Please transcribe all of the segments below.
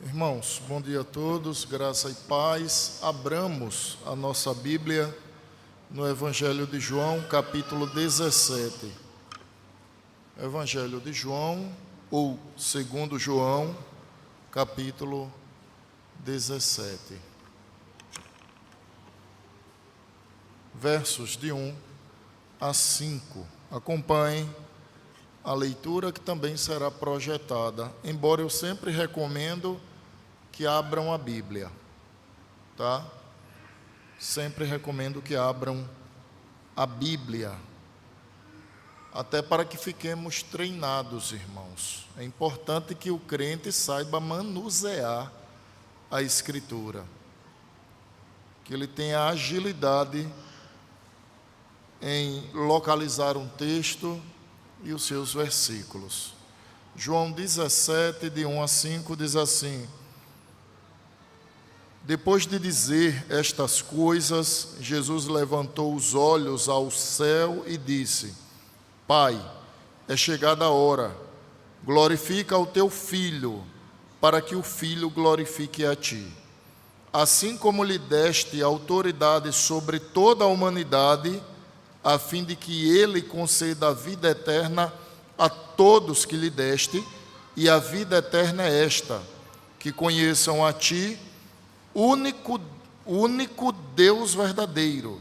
Irmãos, bom dia a todos, graça e paz. Abramos a nossa Bíblia no Evangelho de João, capítulo 17. Evangelho de João, ou segundo João, capítulo 17. Versos de 1 a 5. Acompanhem a leitura que também será projetada, embora eu sempre recomendo que abram a Bíblia, tá? Sempre recomendo que abram a Bíblia, até para que fiquemos treinados, irmãos. É importante que o crente saiba manusear a Escritura, que ele tenha agilidade em localizar um texto e os seus versículos. João 17, de 1 a 5, diz assim: Depois de dizer estas coisas, Jesus levantou os olhos ao céu e disse: Pai, é chegada a hora, glorifica o teu Filho, para que o Filho glorifique a ti. Assim como lhe deste autoridade sobre toda a humanidade, a fim de que ele conceda a vida eterna a todos que lhe deste, e a vida eterna é esta, que conheçam a ti, único Deus verdadeiro,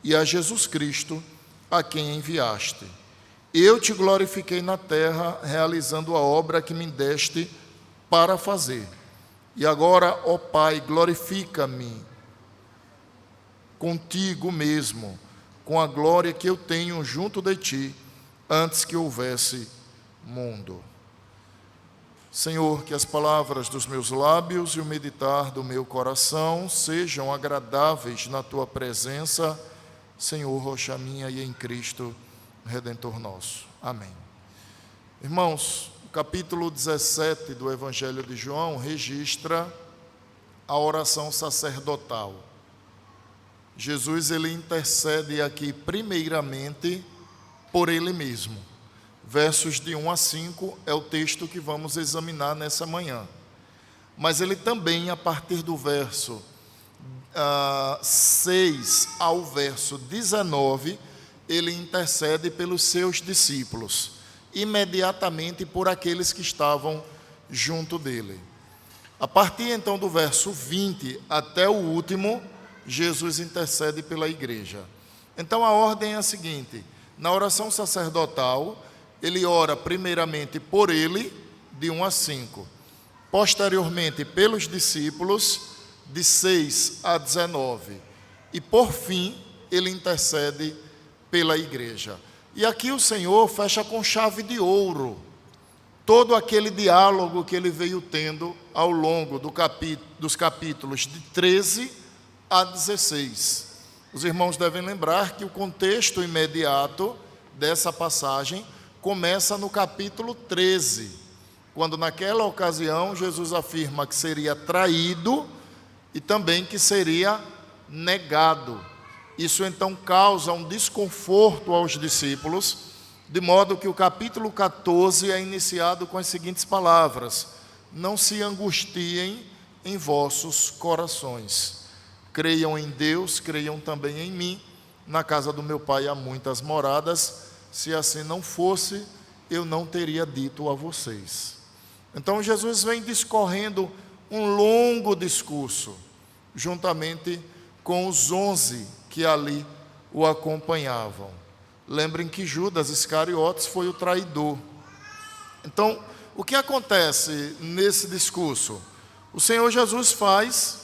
e a Jesus Cristo, a quem enviaste. Eu te glorifiquei na terra, realizando a obra que me deste para fazer. E agora, ó Pai, glorifica-me contigo mesmo, com a glória que eu tenho junto de ti, antes que houvesse mundo. Senhor, que as palavras dos meus lábios e o meditar do meu coração sejam agradáveis na tua presença, Senhor, rocha minha e em Cristo, Redentor nosso. Amém. Irmãos, o capítulo 17 do Evangelho de João registra a oração sacerdotal. Jesus, ele intercede aqui primeiramente por ele mesmo. Versos de 1 a 5 é o texto que vamos examinar nessa manhã. Mas ele também, a partir do verso 6 ao verso 19, ele intercede pelos seus discípulos, imediatamente por aqueles que estavam junto dele. A partir então do verso 20 até o último, Jesus intercede pela igreja. Então a ordem é a seguinte: na oração sacerdotal, ele ora primeiramente por ele, de 1 a 5. Posteriormente, pelos discípulos, de 6 a 19. E por fim, ele intercede pela igreja. E aqui o Senhor fecha com chave de ouro todo aquele diálogo que ele veio tendo ao longo dos capítulos de 13 a 16. Os irmãos devem lembrar que o contexto imediato dessa passagem começa no capítulo 13, quando naquela ocasião Jesus afirma que seria traído e também que seria negado. Isso então causa um desconforto aos discípulos, de modo que o capítulo 14 é iniciado com as seguintes palavras: Não se angustiem em vossos corações. Creiam em Deus, creiam também em mim. Na casa do meu Pai há muitas moradas. Se assim não fosse, eu não teria dito a vocês. Então Jesus vem discorrendo um longo discurso, juntamente com os 11 que ali o acompanhavam. Lembrem que Judas Iscariotes foi o traidor. Então, o que acontece nesse discurso? O Senhor Jesus faz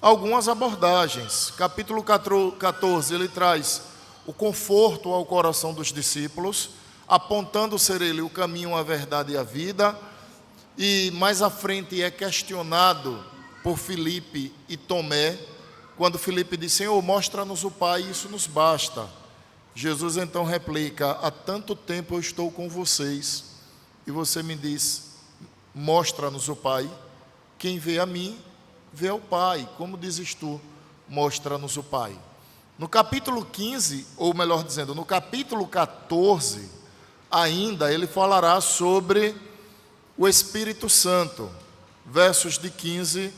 algumas abordagens. Capítulo 14, ele traz o conforto ao coração dos discípulos, apontando ser ele o caminho, a verdade e a vida. E mais à frente é questionado por Filipe e Tomé, quando Filipe diz: Senhor, mostra-nos o Pai, isso nos basta. Jesus então replica: há tanto tempo eu estou com vocês, e você me diz: mostra-nos o Pai. Quem vê a mim, vê ao Pai. Como dizes tu, mostra-nos o Pai. No capítulo 15, ou melhor dizendo, no capítulo 14, ainda ele falará sobre o Espírito Santo. versos de 15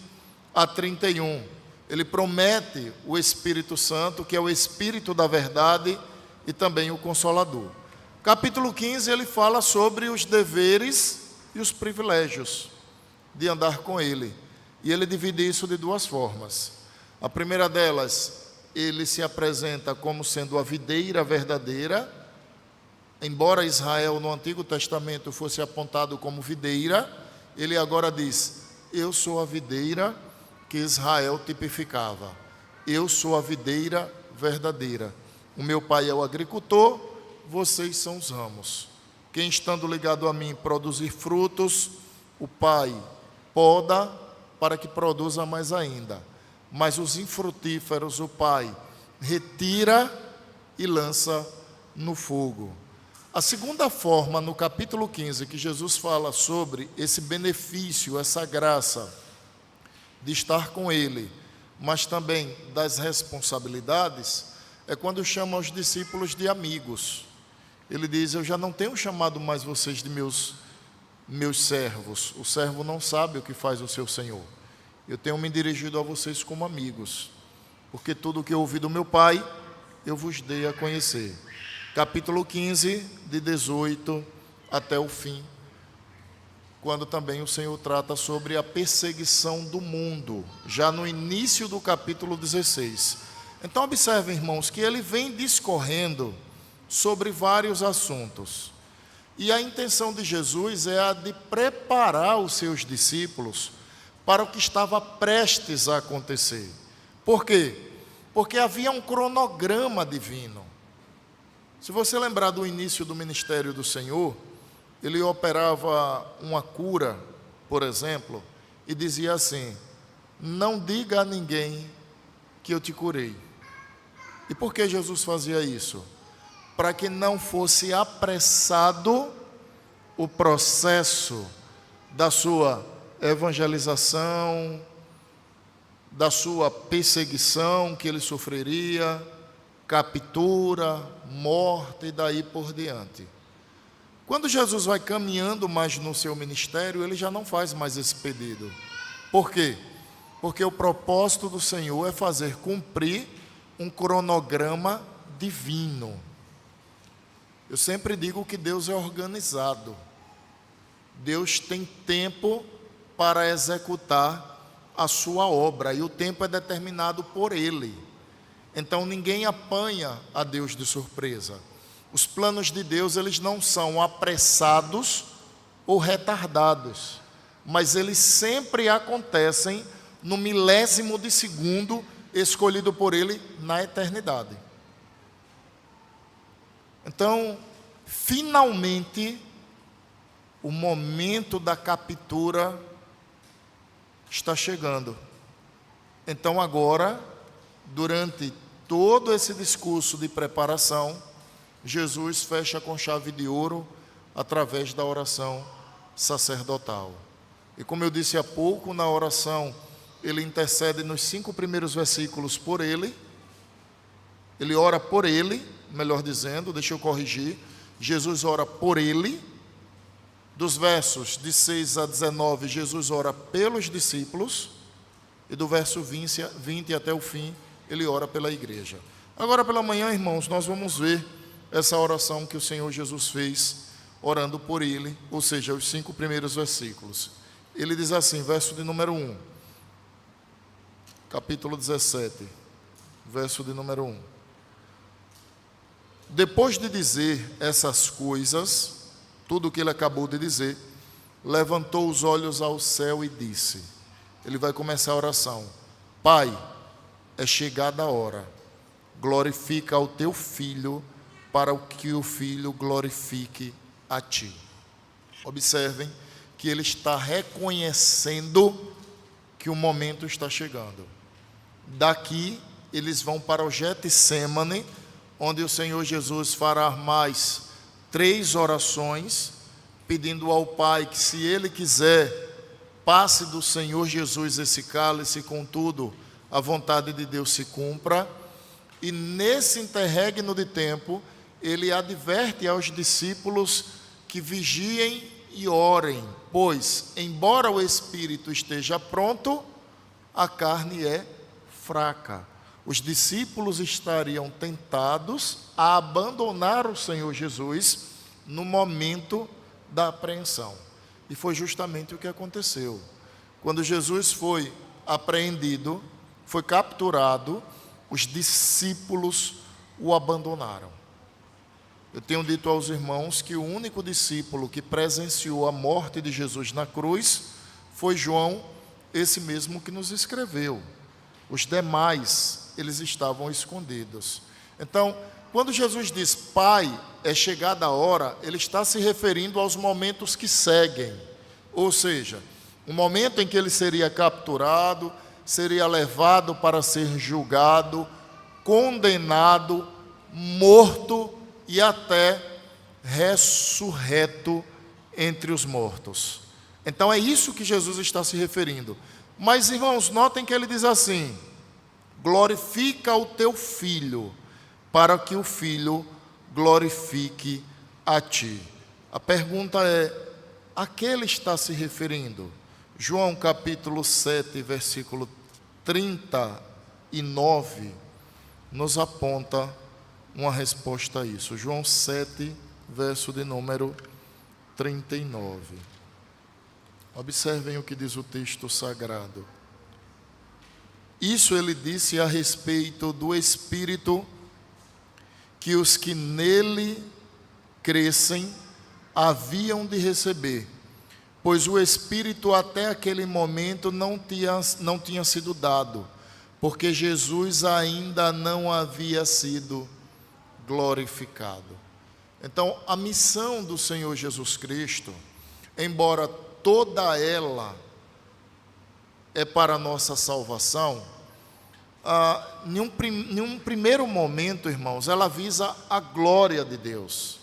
a 31. Ele promete o Espírito Santo, que é o Espírito da verdade e também o Consolador. Capítulo 15, ele fala sobre os deveres e os privilégios de andar com ele. E ele divide isso de duas formas. A primeira delas, ele se apresenta como sendo a videira verdadeira. Embora Israel no Antigo Testamento fosse apontado como videira, ele agora diz: eu sou a videira que Israel tipificava. Eu sou a videira verdadeira. O meu pai é o agricultor, vocês são os ramos. Quem estando ligado a mim produzir frutos, o pai poda para que produza mais ainda. Mas os infrutíferos o pai retira e lança no fogo. A segunda forma, no capítulo 15, que Jesus fala sobre esse benefício, essa graça de estar com ele, mas também das responsabilidades, é quando chama os discípulos de amigos. Ele diz: eu já não tenho chamado mais vocês de meus servos. O servo não sabe o que faz o seu senhor. Eu tenho me dirigido a vocês como amigos, porque tudo o que eu ouvi do meu pai, eu vos dei a conhecer. Capítulo 15, de 18 até o fim, quando também o Senhor trata sobre a perseguição do mundo, já no início do capítulo 16. Então observem, irmãos, que ele vem discorrendo sobre vários assuntos. E a intenção de Jesus é a de preparar os seus discípulos para o que estava prestes a acontecer. Por quê? Porque havia um cronograma divino. Se você lembrar do início do ministério do Senhor, ele operava uma cura, por exemplo, e dizia assim: não diga a ninguém que eu te curei. E por que Jesus fazia isso? Para que não fosse apressado o processo da sua evangelização, da sua perseguição que ele sofreria, captura, morte e daí por diante. Quando Jesus vai caminhando mais no seu ministério, ele já não faz mais esse pedido. Por quê? Porque o propósito do Senhor é fazer cumprir um cronograma divino. Eu sempre digo que Deus é organizado. Deus tem tempo para executar a sua obra, e o tempo é determinado por Ele. Então ninguém apanha a Deus de surpresa. Os planos de Deus, eles não são apressados ou retardados, mas eles sempre acontecem no milésimo de segundo escolhido por Ele na eternidade. Então, finalmente, o momento da captura está chegando. Então agora, durante todo esse discurso de preparação, Jesus fecha com chave de ouro através da oração sacerdotal. E como eu disse há pouco, na oração, ele intercede nos 5 primeiros versículos por ele. Ele ora por ele, melhor dizendo, deixa eu corrigir. Jesus ora por ele. Dos versos de 6 a 19, Jesus ora pelos discípulos. E do verso 20 até o fim, ele ora pela igreja. Agora pela manhã, irmãos, nós vamos ver essa oração que o Senhor Jesus fez, orando por ele, ou seja, os 5 primeiros versículos. Ele diz assim, verso de número 1, capítulo 17, verso de número 1. Depois de dizer essas coisas, tudo o que ele acabou de dizer, levantou os olhos ao céu e disse, ele vai começar a oração: Pai, é chegada a hora, glorifica ao teu Filho, para que o Filho glorifique a ti. Observem que ele está reconhecendo que o momento está chegando. Daqui eles vão para o Getsêmani, onde o Senhor Jesus fará mais 3 orações, pedindo ao Pai que, se Ele quiser, passe do Senhor Jesus esse cálice, contudo, a vontade de Deus se cumpra. E nesse interregno de tempo, Ele adverte aos discípulos que vigiem e orem, pois, embora o espírito esteja pronto, a carne é fraca. Os discípulos estariam tentados a abandonar o Senhor Jesus no momento da apreensão. E foi justamente o que aconteceu. Quando Jesus foi apreendido, foi capturado, os discípulos o abandonaram. Eu tenho dito aos irmãos que o único discípulo que presenciou a morte de Jesus na cruz foi João, esse mesmo que nos escreveu. Os demais, eles estavam escondidos. Então, quando Jesus diz, Pai, é chegada a hora, ele está se referindo aos momentos que seguem. Ou seja, o momento em que ele seria capturado, seria levado para ser julgado, condenado, morto e até ressurreto entre os mortos. Então é isso que Jesus está se referindo. Mas, irmãos, notem que ele diz assim: glorifica o teu filho, para que o filho glorifique a ti. A pergunta é: a que ele está se referindo? João capítulo 7, versículo 39, nos aponta uma resposta a isso. João 7, verso de número 39. Observem o que diz o texto sagrado. Isso ele disse a respeito do Espírito que os que nele crescem haviam de receber, pois o Espírito até aquele momento não tinha sido dado, porque Jesus ainda não havia sido glorificado. Então, a missão do Senhor Jesus Cristo, embora toda ela é para a nossa salvação, em um primeiro momento, irmãos, ela visa a glória de Deus.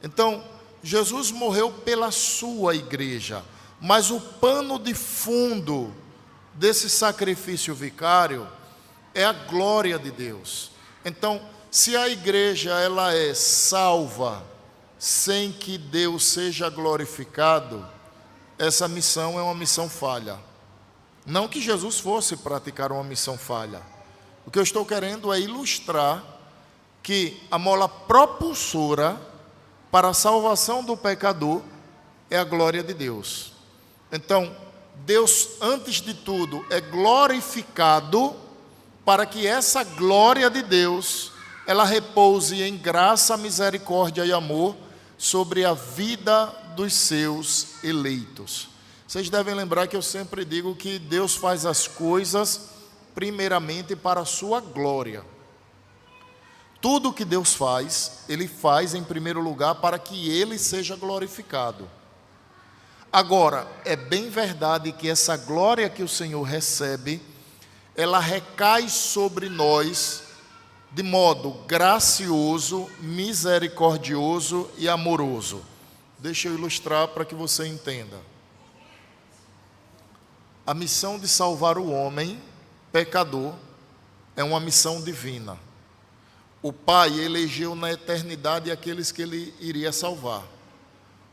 Então, Jesus morreu pela sua igreja, mas o pano de fundo desse sacrifício vicário é a glória de Deus. Então, se a igreja ela é salva sem que Deus seja glorificado, essa missão é uma missão falha. Não que Jesus fosse praticar uma missão falha. O que eu estou querendo é ilustrar que a mola propulsora para a salvação do pecador é a glória de Deus. Então, Deus, antes de tudo, é glorificado para que essa glória de Deus, ela repouse em graça, misericórdia e amor sobre a vida dos seus eleitos. Vocês devem lembrar que eu sempre digo que Deus faz as coisas primeiramente para a sua glória. Tudo que Deus faz, Ele faz em primeiro lugar para que Ele seja glorificado. Agora, é bem verdade que essa glória que o Senhor recebe, ela recai sobre nós de modo gracioso, misericordioso e amoroso. Deixa eu ilustrar para que você entenda. A missão de salvar o homem pecador é uma missão divina. O Pai elegeu na eternidade aqueles que Ele iria salvar.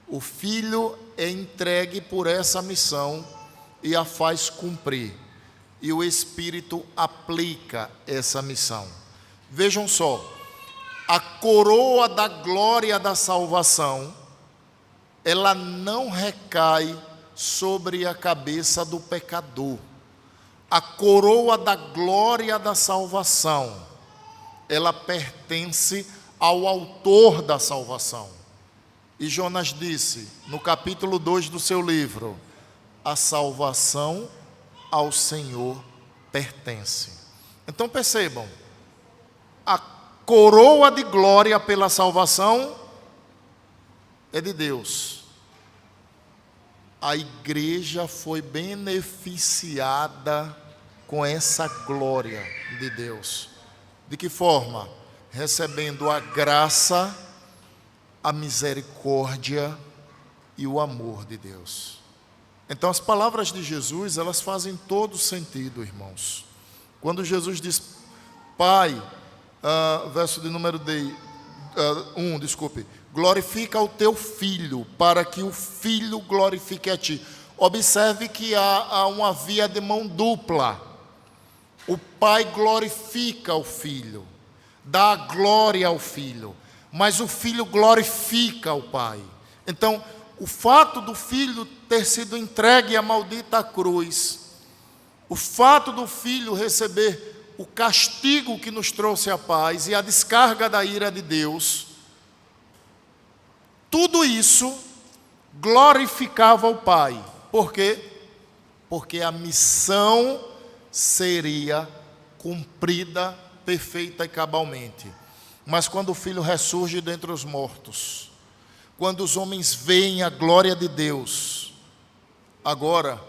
O Filho é entregue por essa missão e a faz cumprir. E o Espírito aplica essa missão. Vejam só, a coroa da glória da salvação, ela não recai sobre a cabeça do pecador. A coroa da glória da salvação, ela pertence ao autor da salvação. E Jonas disse, no capítulo 2 do seu livro, a salvação ao Senhor pertence. Então percebam, a coroa de glória pela salvação é de Deus. A igreja foi beneficiada com essa glória de Deus. De que forma? Recebendo a graça, a misericórdia e o amor de Deus. Então as palavras de Jesus, elas fazem todo sentido, irmãos. Quando Jesus diz, Pai, verso de número 1, glorifica o teu filho, para que o filho glorifique a ti. Observe que há uma via de mão dupla. O pai glorifica o filho, dá glória ao filho, mas o filho glorifica o pai. Então, o fato do filho ter sido entregue à maldita cruz, o fato do filho receber o castigo que nos trouxe a paz e a descarga da ira de Deus, tudo isso glorificava o pai. Por quê? Porque a missão seria cumprida perfeita e cabalmente. Mas quando o filho ressurge dentre os mortos, quando os homens veem a glória de Deus, agora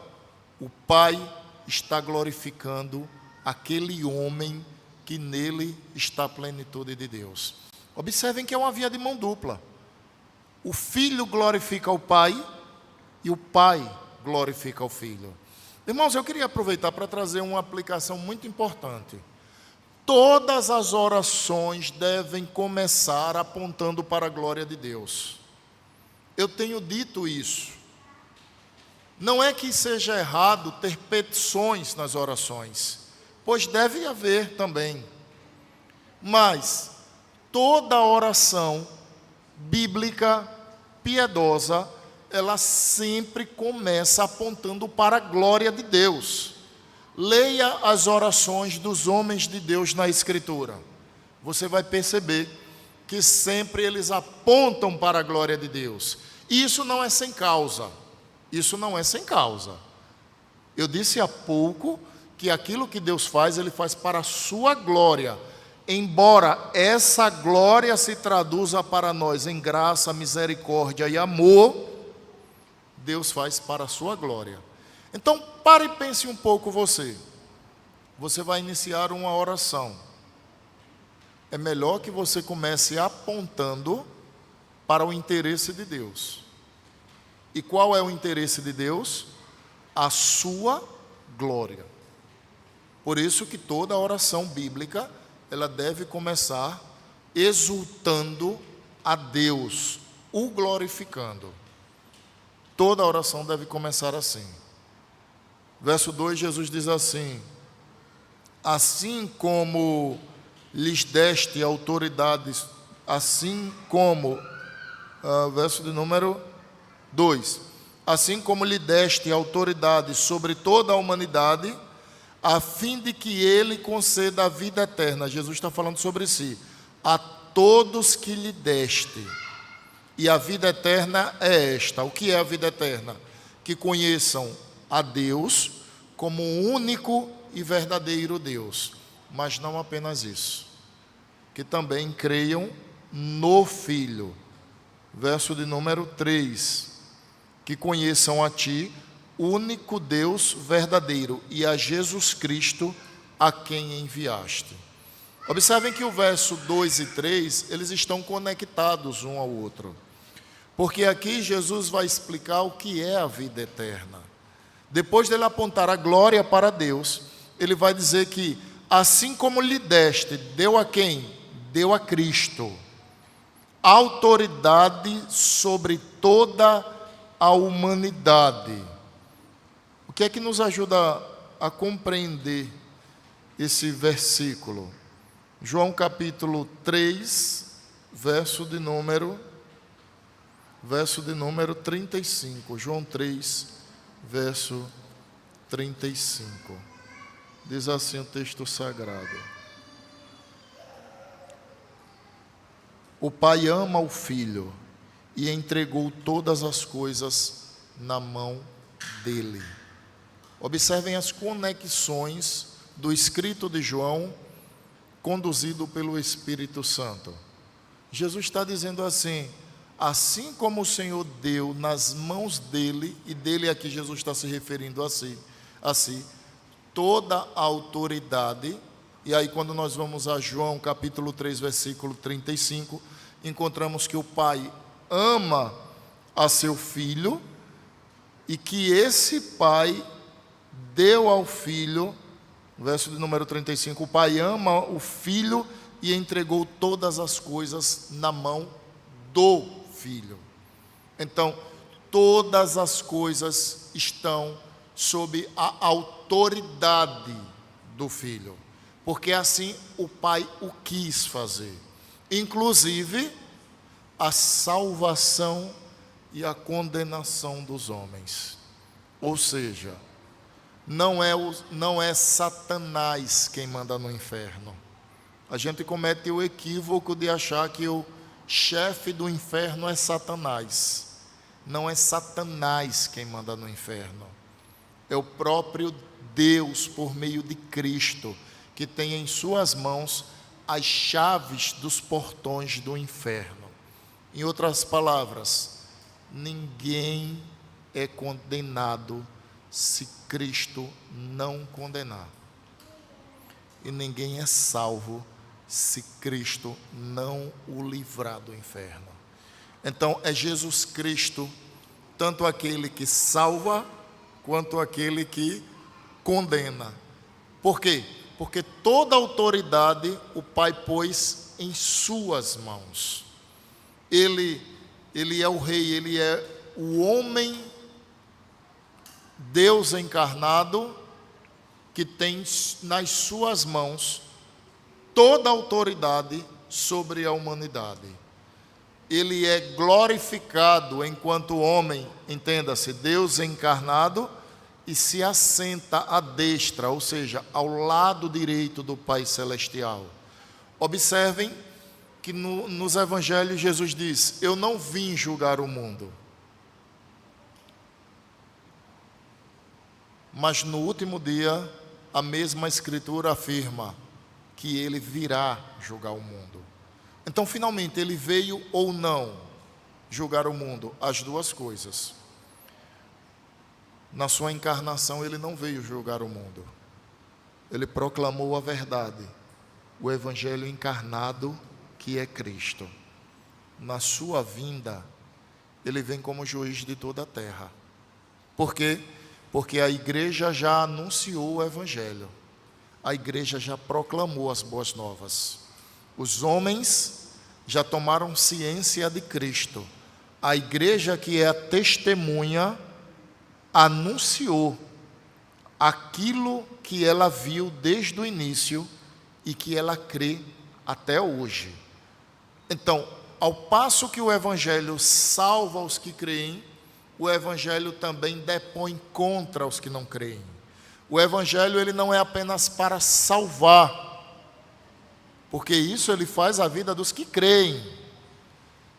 o pai está glorificando aquele homem que nele está a plenitude de Deus. Observem que é uma via de mão dupla. O filho glorifica o pai e o pai glorifica o filho. Irmãos, eu queria aproveitar para trazer uma aplicação muito importante. Todas as orações devem começar apontando para a glória de Deus. Eu tenho dito isso. Não é que seja errado ter petições nas orações, pois deve haver também. Mas toda oração bíblica, piedosa, ela sempre começa apontando para a glória de Deus. Leia as orações dos homens de Deus na Escritura. Você vai perceber que sempre eles apontam para a glória de Deus. E isso não é sem causa. Isso não é sem causa. Eu disse há pouco que aquilo que Deus faz, Ele faz para a sua glória. Embora essa glória se traduza para nós em graça, misericórdia e amor, Deus faz para a sua glória. Então, pare e pense um pouco você. Você vai iniciar uma oração. É melhor que você comece apontando para o interesse de Deus. E qual é o interesse de Deus? A sua glória. Por isso que toda oração bíblica, ela deve começar exultando a Deus, o glorificando. Toda oração deve começar assim. Verso 2, Jesus diz assim: assim como lhes deste autoridades, assim como, verso de número 2, assim como lhe deste autoridade sobre toda a humanidade, a fim de que ele conceda a vida eterna. Jesus está falando sobre si. A todos que lhe deste. E a vida eterna é esta. O que é a vida eterna? Que conheçam a Deus como o único e verdadeiro Deus. Mas não apenas isso. Que também creiam no Filho. Verso de número 3. Que conheçam a Ti, único Deus verdadeiro, e a Jesus Cristo, a quem enviaste. Observem que o verso 2 e 3, eles estão conectados um ao outro. Porque aqui Jesus vai explicar o que é a vida eterna. Depois dele apontar a glória para Deus, ele vai dizer que, assim como lhe deste, deu a quem? Deu a Cristo. Autoridade sobre toda a humanidade. O que é que nos ajuda a compreender esse versículo? João capítulo 3, verso de número 35. João 3, verso 35. Diz assim o texto sagrado: o Pai ama o Filho e entregou todas as coisas na mão dele. Observem as conexões do escrito de João, conduzido pelo Espírito Santo. Jesus está dizendo assim: assim como o Senhor deu nas mãos dele, e dele aqui Jesus está se referindo a si, toda a autoridade. E aí quando nós vamos a João capítulo 3, versículo 35, encontramos que o Pai ama a seu Filho, e que esse Pai deu ao Filho, verso de número 35, o Pai ama o Filho e entregou todas as coisas na mão do Filho. Então, todas as coisas estão sob a autoridade do Filho, porque assim o Pai o quis fazer, inclusive a salvação e a condenação dos homens. Ou seja, não é Satanás quem manda no inferno. A gente comete o equívoco de achar que o chefe do inferno é Satanás. Não é Satanás quem manda no inferno. É o próprio Deus, por meio de Cristo, que tem em suas mãos as chaves dos portões do inferno. Em outras palavras, ninguém é condenado se Cristo não condenar. E ninguém é salvo se Cristo não o livrar do inferno. Então é Jesus Cristo, tanto aquele que salva, quanto aquele que condena. Por quê? Porque toda autoridade o Pai pôs em suas mãos. Ele é o rei, ele é o homem, Deus encarnado, que tem nas suas mãos toda a autoridade sobre a humanidade. Ele é glorificado enquanto homem, entenda-se, Deus encarnado, e se assenta à destra, ou seja, ao lado direito do Pai Celestial. Observem que nos evangelhos Jesus diz: eu não vim julgar o mundo, mas no último dia a mesma Escritura afirma que ele virá julgar o mundo. Então, finalmente, ele veio ou não julgar o mundo? As duas coisas. Na sua encarnação, ele não veio julgar o mundo. Ele proclamou a verdade, o Evangelho encarnado, que é Cristo. Na sua vinda, ele vem como juiz de toda a terra. Por quê? Porque a igreja já anunciou o Evangelho. A igreja já proclamou as boas novas. Os homens já tomaram ciência de Cristo. A igreja, que é a testemunha, anunciou aquilo que ela viu desde o início e que ela crê até hoje. Então, ao passo que o Evangelho salva os que creem, o Evangelho também depõe contra os que não creem. O Evangelho, ele não é apenas para salvar, porque isso ele faz a vida dos que creem,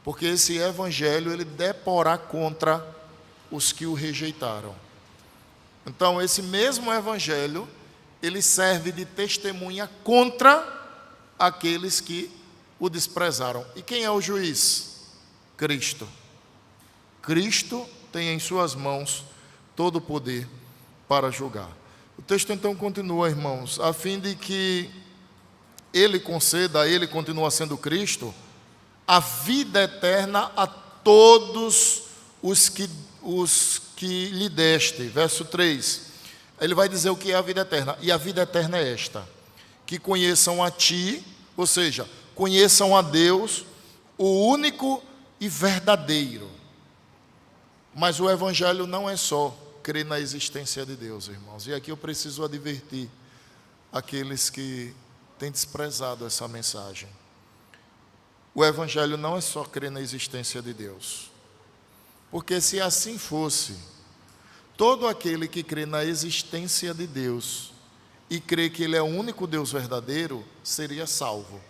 porque esse Evangelho ele deporá contra os que o rejeitaram. Então, esse mesmo Evangelho, ele serve de testemunha contra aqueles que o desprezaram. E quem é o juiz? Cristo. Cristo tem em suas mãos todo o poder para julgar. O texto então continua, irmãos, a fim de que ele conceda, ele continua sendo Cristo, a vida eterna a todos os que lhe deste. Verso 3, ele vai dizer o que é a vida eterna. E a vida eterna é esta: que conheçam a ti, ou seja, conheçam a Deus, o único e verdadeiro. Mas o Evangelho não é só crer na existência de Deus, irmãos. E aqui eu preciso advertir aqueles que têm desprezado essa mensagem. O Evangelho não é só crer na existência de Deus. Porque se assim fosse, todo aquele que crê na existência de Deus e crê que Ele é o único Deus verdadeiro, seria salvo.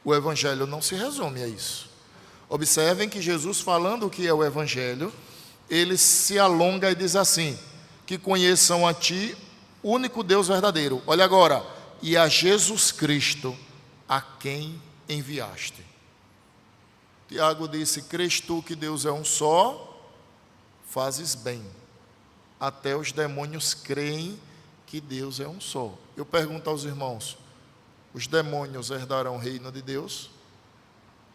O Evangelho não se resume a isso. Observem que Jesus, falando o que é o Evangelho, ele se alonga e diz assim: que conheçam a ti, único Deus verdadeiro. Olha agora, e a Jesus Cristo, a quem enviaste. Tiago disse: crês tu que Deus é um só? Fazes bem. Até os demônios creem que Deus é um só. Eu pergunto aos irmãos: os demônios herdarão o reino de Deus?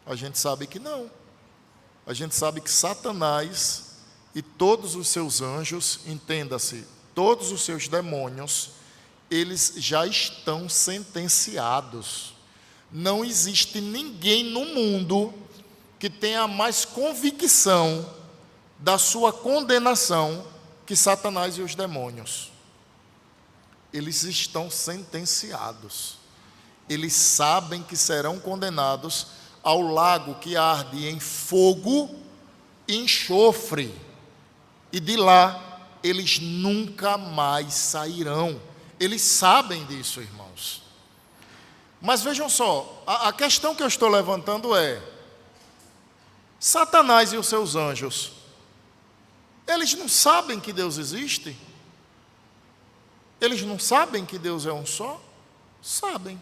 A gente sabe que não. A gente sabe que Satanás e todos os seus anjos, entenda-se, todos os seus demônios, eles já estão sentenciados. Não existe ninguém no mundo que tenha mais convicção da sua condenação que Satanás e os demônios. Eles estão sentenciados. Eles sabem que serão condenados ao lago que arde em fogo e enxofre. E de lá eles nunca mais sairão. Eles sabem disso, irmãos. Mas vejam só, a questão que eu estou levantando é: Satanás e os seus anjos, eles não sabem que Deus existe? Eles não sabem que Deus é um só? Sabem.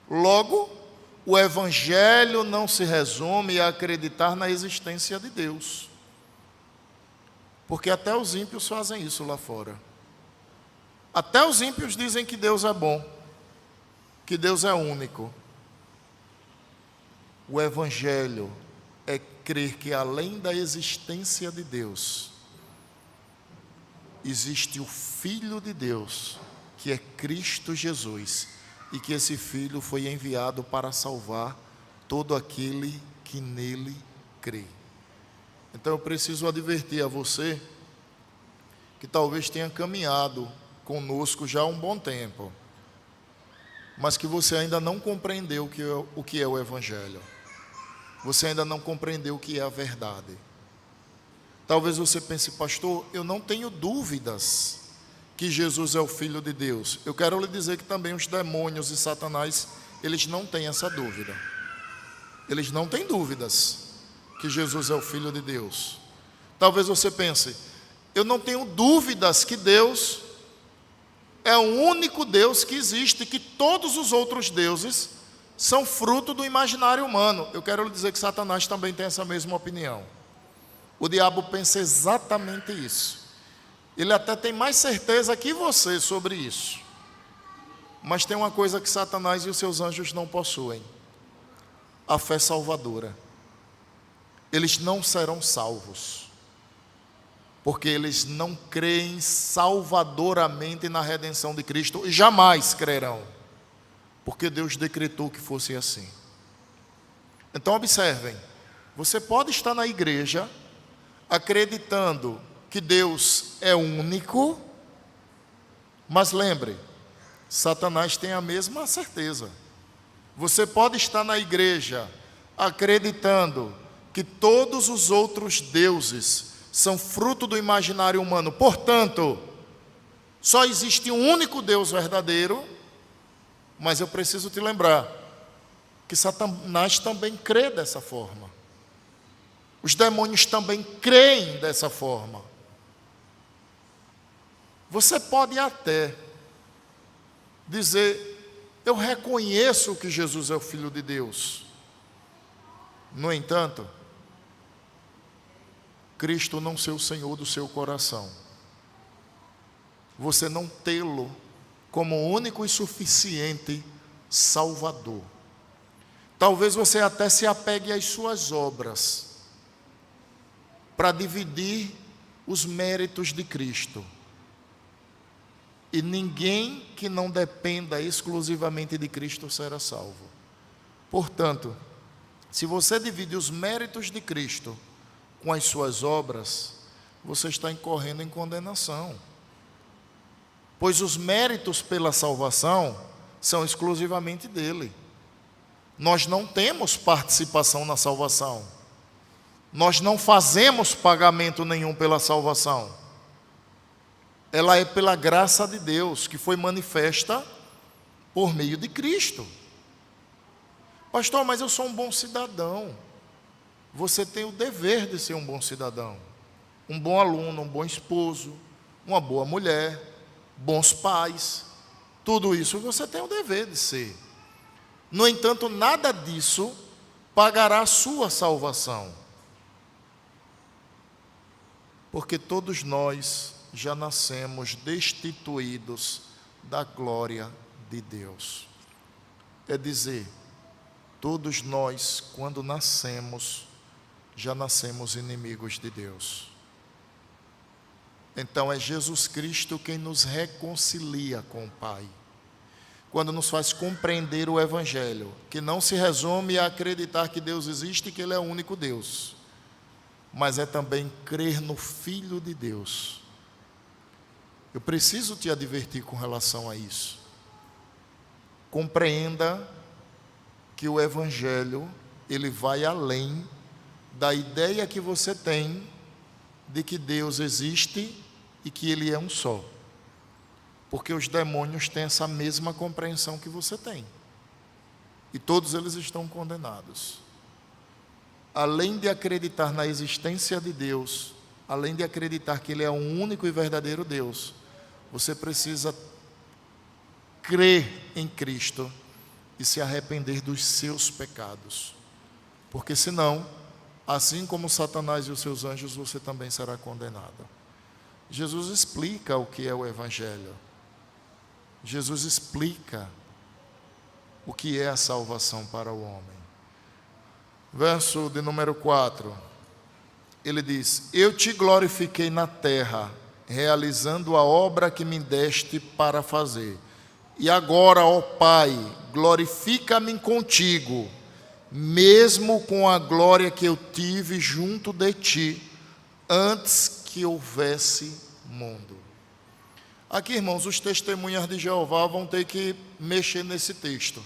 Logo, o Evangelho não se resume a acreditar na existência de Deus. Porque até os ímpios fazem isso lá fora. Até os ímpios dizem que Deus é bom, que Deus é único. O Evangelho é crer que além da existência de Deus, existe o Filho de Deus, que é Cristo Jesus, e que esse Filho foi enviado para salvar todo aquele que nele crê. Então eu preciso advertir a você, que talvez tenha caminhado conosco já há um bom tempo, mas que você ainda não compreendeu o que é o Evangelho. Você ainda não compreendeu o que é a verdade. Talvez você pense: pastor, eu não tenho dúvidas que Jesus é o Filho de Deus. Eu quero lhe dizer que também os demônios e Satanás, eles não têm essa dúvida. Eles não têm dúvidas que Jesus é o Filho de Deus. Talvez você pense: eu não tenho dúvidas que Deus é o único Deus que existe, que todos os outros deuses são fruto do imaginário humano. Eu quero lhe dizer que Satanás também tem essa mesma opinião. O diabo pensa exatamente isso. Ele até tem mais certeza que você sobre isso. Mas tem uma coisa que Satanás e os seus anjos não possuem: a fé salvadora. Eles não serão salvos, porque eles não creem salvadoramente na redenção de Cristo, e jamais crerão, porque Deus decretou que fosse assim. Então observem, você pode estar na igreja acreditando que Deus é único, mas lembre, Satanás tem a mesma certeza. Você pode estar na igreja acreditando que todos os outros deuses são fruto do imaginário humano, portanto, só existe um único Deus verdadeiro, mas eu preciso te lembrar que Satanás também crê dessa forma. Os demônios também creem dessa forma. Você pode até dizer: eu reconheço que Jesus é o Filho de Deus. No entanto, Cristo não ser o Senhor do seu coração, você não tê-lo como único e suficiente Salvador. Talvez você até se apegue às suas obras para dividir os méritos de Cristo. E ninguém que não dependa exclusivamente de Cristo será salvo. Portanto, se você divide os méritos de Cristo com as suas obras, você está incorrendo em condenação. Pois os méritos pela salvação são exclusivamente dele. Nós não temos participação na salvação. Nós não fazemos pagamento nenhum pela salvação. Ela é pela graça de Deus, que foi manifesta por meio de Cristo. Pastor, mas eu sou um bom cidadão. Você tem o dever de ser um bom cidadão, um bom aluno, um bom esposo, uma boa mulher, bons pais. Tudo isso você tem o dever de ser. No entanto, nada disso pagará a sua salvação. Porque todos nós já nascemos destituídos da glória de Deus. É dizer, todos nós, quando nascemos, já nascemos inimigos de Deus. Então é Jesus Cristo quem nos reconcilia com o Pai. quando nos faz compreender o Evangelho, que não se resume a acreditar que Deus existe e que Ele é o único Deus, mas é também crer no Filho de Deus. Eu preciso te advertir com relação a isso. Compreenda que o Evangelho, ele vai além da ideia que você tem de que Deus existe e que Ele é um só. Porque os demônios têm essa mesma compreensão que você tem. E todos eles estão condenados. Além de acreditar na existência de Deus, além de acreditar que Ele é um único e verdadeiro Deus, você precisa crer em Cristo e se arrepender dos seus pecados. Porque senão, assim como Satanás e os seus anjos, você também será condenado. Jesus explica o que é o Evangelho. Jesus explica o que é a salvação para o homem. Verso de número 4, ele diz: eu te glorifiquei na terra, realizando a obra que me deste para fazer. E agora, ó Pai, glorifica-me contigo, mesmo com a glória que eu tive junto de ti, antes que houvesse mundo. Aqui, irmãos, os testemunhas de Jeová vão ter que mexer nesse texto,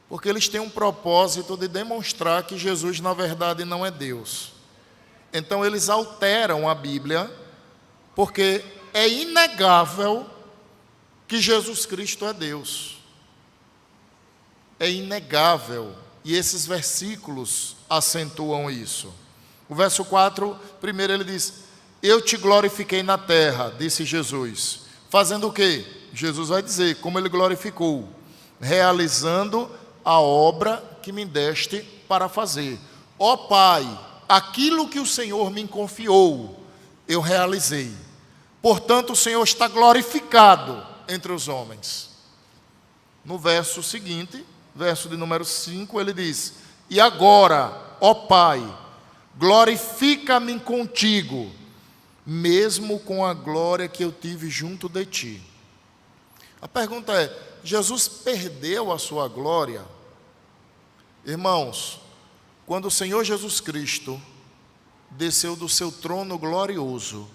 porque eles têm um propósito de demonstrar que Jesus, na verdade, não é Deus. Então, eles alteram a Bíblia, porque é inegável que Jesus Cristo é Deus. É inegável, e esses versículos acentuam isso. O verso 4, primeiro ele diz: eu te glorifiquei na terra, disse Jesus. Fazendo o quê? Jesus vai dizer como ele glorificou: realizando a obra que me deste para fazer. Ó Pai, aquilo que o Senhor me confiou, eu realizei. Portanto, o Senhor está glorificado entre os homens. No verso seguinte, verso de número 5, ele diz: e agora, ó Pai, glorifica-me contigo, mesmo com a glória que eu tive junto de ti. A pergunta é: Jesus perdeu a sua glória? Irmãos, quando o Senhor Jesus Cristo desceu do seu trono glorioso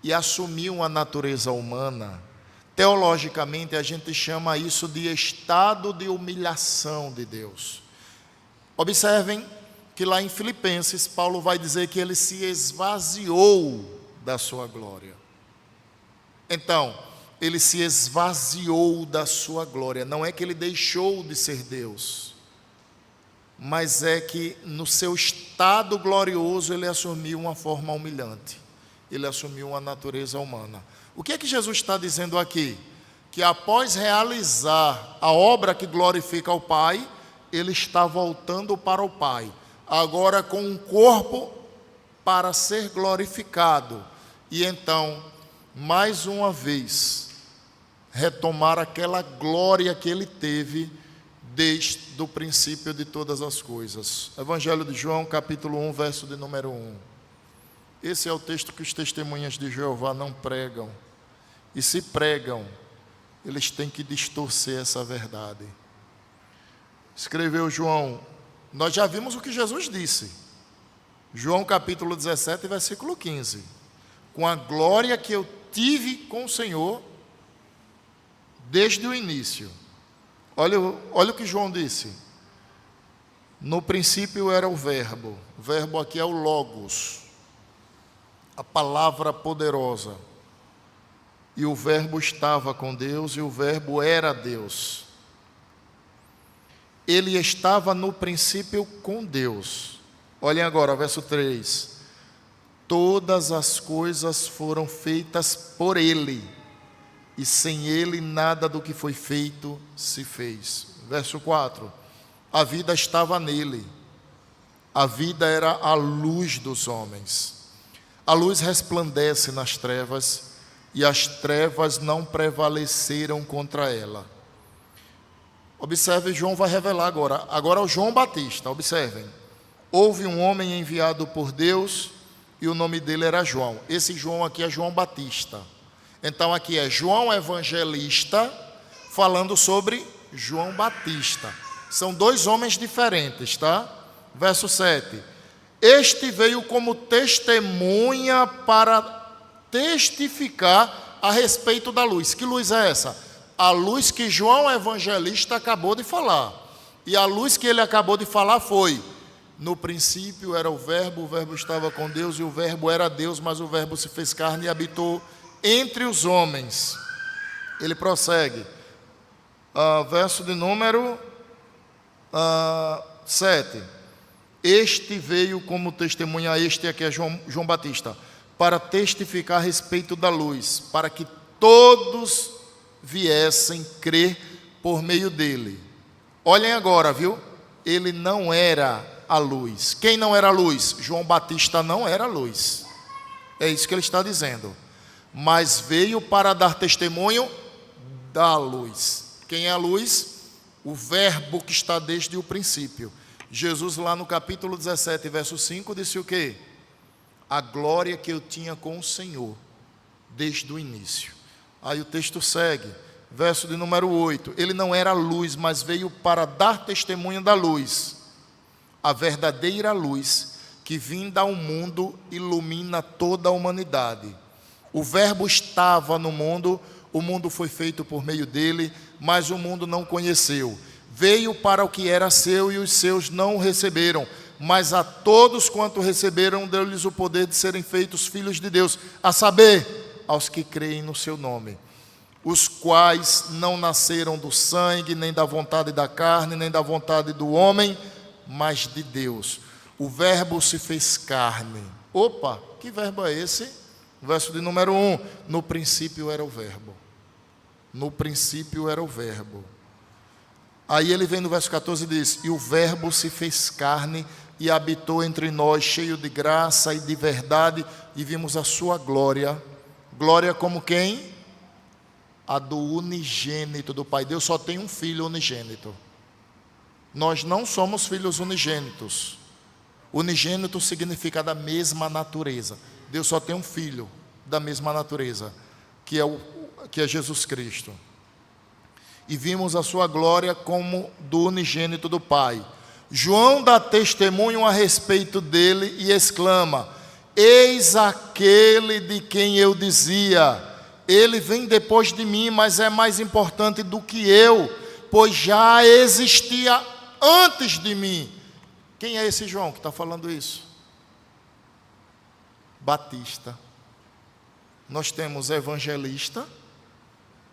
e assumiu a natureza humana, teologicamente a gente chama isso de estado de humilhação de Deus. Observem que lá em Filipenses, Paulo vai dizer que ele se esvaziou da sua glória. Então, ele se esvaziou da sua glória. Não é que ele deixou de ser Deus, mas é que no seu estado glorioso ele assumiu uma forma humilhante. Ele assumiu uma natureza humana. O que é que Jesus está dizendo aqui? Que após realizar a obra que glorifica o Pai, ele está voltando para o Pai, agora com um corpo para ser glorificado. E então, mais uma vez, retomar aquela glória que ele teve desde o princípio de todas as coisas. Evangelho de João, capítulo 1, verso de número 1. Esse é o texto que os testemunhas de Jeová não pregam. E se pregam, eles têm que distorcer essa verdade. Escreveu João, nós já vimos o que Jesus disse. João capítulo 17, versículo 15. Com a glória que eu tive com o Senhor desde o início. Olha o que João disse. No princípio era o verbo aqui é o Logos, a palavra poderosa. E o verbo estava com Deus e o verbo era Deus. Ele estava no princípio com Deus. Olhem agora, verso 3. Todas as coisas foram feitas por Ele, e sem Ele nada do que foi feito se fez. Verso 4. A vida estava nele, a vida era a luz dos homens. A luz resplandece nas trevas, e as trevas não prevaleceram contra ela. Observe, João vai revelar agora o João Batista, observem. Houve um homem enviado por Deus, e o nome dele era João. Esse João aqui é João Batista. Então aqui é João Evangelista, falando sobre João Batista. São dois homens diferentes, tá? Verso 7. Este veio como testemunha para testificar a respeito da luz. Que luz é essa? A luz que João Evangelista acabou de falar. E a luz que ele acabou de falar foi: no princípio era o Verbo estava com Deus, e o Verbo era Deus, mas o Verbo se fez carne e habitou entre os homens. Ele prossegue. Verso de número 7. Este veio como testemunha, este aqui é João Batista, para testificar a respeito da luz, para que todos viessem crer por meio dele. Olhem agora, viu? Ele não era a luz. Quem não era a luz? João Batista não era a luz. É isso que ele está dizendo. Mas veio para dar testemunho da luz. Quem é a luz? O Verbo que está desde o princípio. Jesus, lá no capítulo 17, verso 5, disse o quê? A glória que eu tinha com o Senhor desde o início. Aí o texto segue, verso de número 8. Ele não era luz, mas veio para dar testemunho da luz. A verdadeira luz que vinda ao mundo ilumina toda a humanidade. O Verbo estava no mundo, o mundo foi feito por meio dele, mas o mundo não conheceu. Veio para o que era seu e os seus não o receberam, mas a todos quanto receberam deu-lhes o poder de serem feitos filhos de Deus, a saber, aos que creem no seu nome, os quais não nasceram do sangue, nem da vontade da carne, nem da vontade do homem, mas de Deus. O Verbo se fez carne. Opa, que verbo é esse? Verso de número 1. No princípio era o Verbo. No princípio era o Verbo. Aí ele vem no verso 14 e diz: e o Verbo se fez carne e habitou entre nós, cheio de graça e de verdade, e vimos a sua glória. Glória como quem? A do unigênito do Pai. Deus só tem um filho unigênito. Nós não somos filhos unigênitos. Unigênito significa da mesma natureza. Deus só tem um filho da mesma natureza, que é Jesus Cristo. E vimos a sua glória como do unigênito do Pai. João dá testemunho a respeito dele e exclama: eis aquele de quem eu dizia, ele vem depois de mim, mas é mais importante do que eu, pois já existia antes de mim. Quem é esse João que está falando isso? Batista. Nós temos evangelista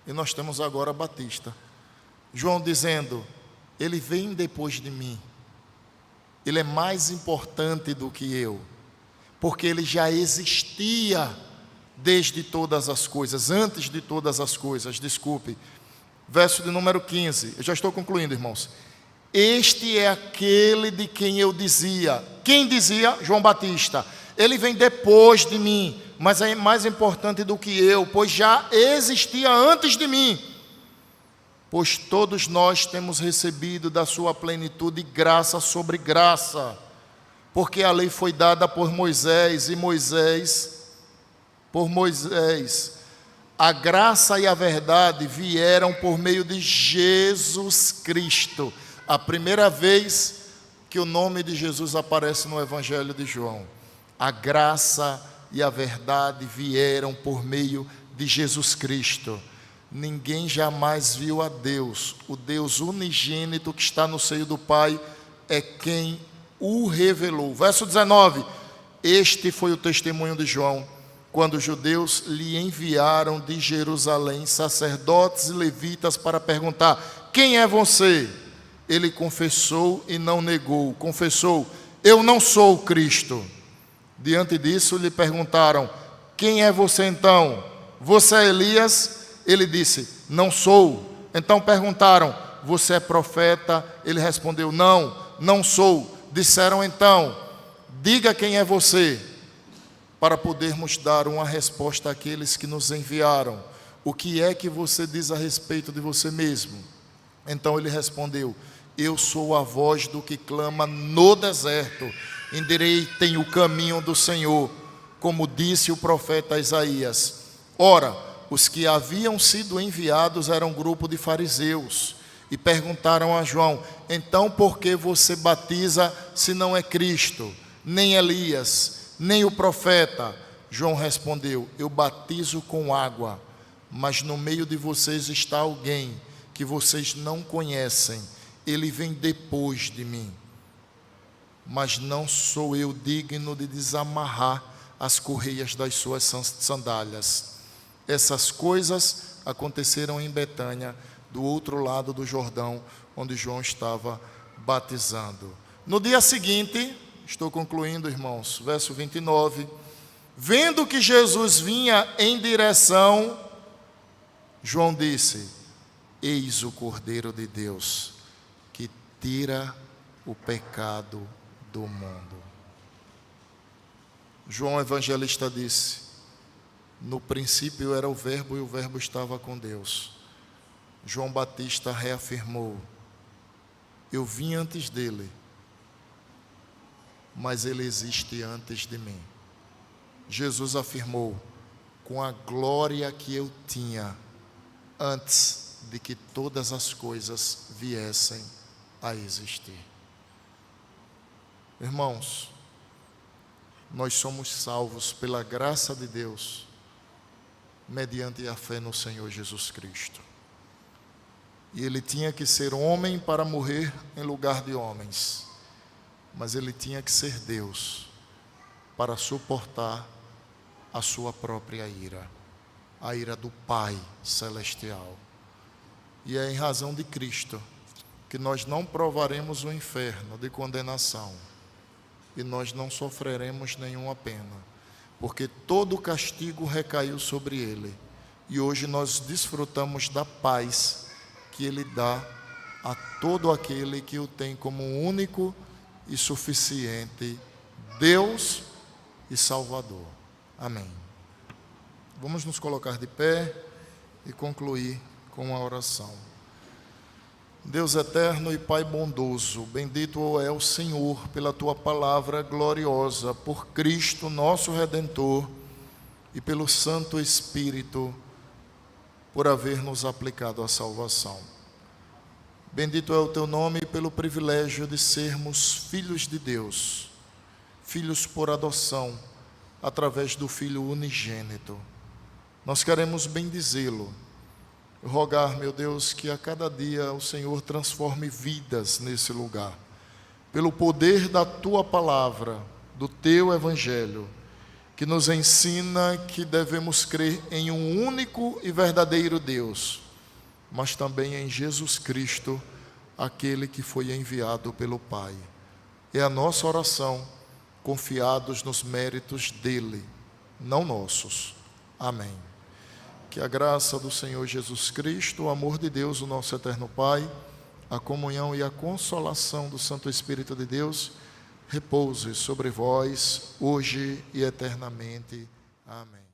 e nós temos agora Batista. João dizendo: ele vem depois de mim, ele é mais importante do que eu, porque ele já existia desde todas as coisas, antes de todas as coisas, desculpe. Verso de número 15, eu já estou concluindo, irmãos. Este é aquele de quem eu dizia. Quem dizia? João Batista. Ele vem depois de mim, mas é mais importante do que eu, pois já existia antes de mim. Pois todos nós temos recebido da sua plenitude graça sobre graça, porque a lei foi dada por Moisés, e por Moisés, a graça e a verdade vieram por meio de Jesus Cristo. A primeira vez que o nome de Jesus aparece no Evangelho de João. A graça e a verdade vieram por meio de Jesus Cristo. Ninguém jamais viu a Deus. O Deus unigênito que está no seio do Pai é quem o revelou. Verso 19. Este foi o testemunho de João, quando os judeus lhe enviaram de Jerusalém sacerdotes e levitas para perguntar: quem é você? Ele confessou e não negou. Confessou: eu não sou o Cristo. Diante disso lhe perguntaram: quem é você então? Você é Elias? Ele disse: não sou. Então perguntaram: você é profeta? Ele respondeu: não, não sou. Disseram então: diga quem é você, para podermos dar uma resposta àqueles que nos enviaram. O que é que você diz a respeito de você mesmo? Então ele respondeu: eu sou a voz do que clama no deserto, endireitem o caminho do Senhor, como disse o profeta Isaías. Ora, os que haviam sido enviados eram um grupo de fariseus e perguntaram a João: então por que você batiza se não é Cristo, nem Elias, nem o profeta? João respondeu: eu batizo com água, mas no meio de vocês está alguém que vocês não conhecem. Ele vem depois de mim, mas não sou eu digno de desamarrar as correias das suas sandálias. Essas coisas aconteceram em Betânia, do outro lado do Jordão, onde João estava batizando. No dia seguinte, estou concluindo, irmãos, verso 29, vendo que Jesus vinha em direção, João disse: eis o Cordeiro de Deus, que tira o pecado do mundo. João Evangelista disse: no princípio era o Verbo, e o Verbo estava com Deus. João Batista reafirmou: eu vim antes dele, mas ele existe antes de mim. Jesus afirmou: com a glória que eu tinha antes de que todas as coisas viessem a existir. Irmãos, nós somos salvos pela graça de Deus, mediante a fé no Senhor Jesus Cristo. E ele tinha que ser homem para morrer em lugar de homens, mas ele tinha que ser Deus para suportar a sua própria ira, a ira do Pai Celestial. E é em razão de Cristo que nós não provaremos o inferno de condenação e nós não sofreremos nenhuma pena, porque todo o castigo recaiu sobre ele, e hoje nós desfrutamos da paz que ele dá a todo aquele que o tem como único e suficiente Deus e Salvador. Amém. Vamos nos colocar de pé e concluir com a oração. Deus eterno e Pai bondoso, bendito é o Senhor pela Tua palavra gloriosa, por Cristo nosso Redentor e pelo Santo Espírito, por haver nos aplicado a salvação. Bendito é o Teu nome pelo privilégio de sermos filhos de Deus, filhos por adoção, através do Filho unigênito. Nós queremos bendizê-lo, rogar, meu Deus, que a cada dia o Senhor transforme vidas nesse lugar, pelo poder da Tua palavra, do Teu Evangelho, que nos ensina que devemos crer em um único e verdadeiro Deus, mas também em Jesus Cristo, aquele que foi enviado pelo Pai. É a nossa oração, confiados nos méritos dele, não nossos. Amém. Que a graça do Senhor Jesus Cristo, o amor de Deus, o nosso eterno Pai, a comunhão e a consolação do Santo Espírito de Deus, repouse sobre vós, hoje e eternamente. Amém.